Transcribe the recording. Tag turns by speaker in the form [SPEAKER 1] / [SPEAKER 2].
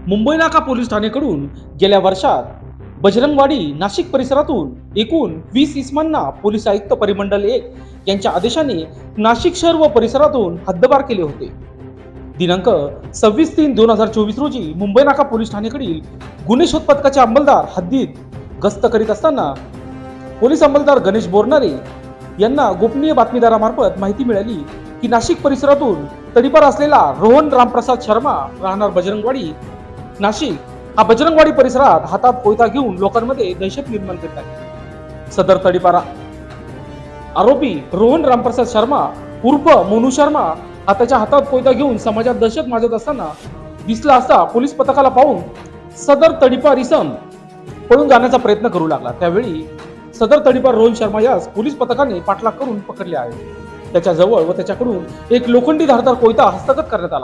[SPEAKER 1] मुंबई नाका पोलीस ठाणेकडून गेल्या वर्षात बजरंगवाडी नाशिक परिसरातून एकूण 20 इसमांना पोलीस आयुक्त परिमंडल 1 यांच्या आदेशाने नाशिक शहर व परिसरातून हद्दपार केले होते. दिनांक 26/3/2024 रोजी मुंबई नाका पोलीस ठाणेकडील गुन्हे शोध पथकाचे अंमलदार हद्दीत गस्त करीत असताना पोलीस अंमलदार गणेश बोरनारे यांना गोपनीय बातमीदारामार्फत माहिती मिळाली की नाशिक परिसरातून तडीपार असलेला रोहन रामप्रसाद शर्मा राहणार बजरंगवाडी नाशिक हा बजरंगवाडी परिसरात हातात कोयता घेऊन लोकांमध्ये दहशत निर्माण करत आहे. सदर तडीपार आरोपी रोहन रामप्रसाद शर्मा उर्फ मोनू शर्मा हा त्याच्या हातात कोयता घेऊन समाजात दहशत माजत असताना दिसला असता पोलीस पथकाला पाहून सदर तडीपार इसम पळून जाण्याचा प्रयत्न करू लागला. त्यावेळी सदर तडीपार रोहन शर्मा यास पोलीस पथकाने पाठलाग करून पकडले आहे. त्याच्या जवळ व त्याच्याकडून एक लोखंडी धारदार कोयता हस्तगत करण्यात आला.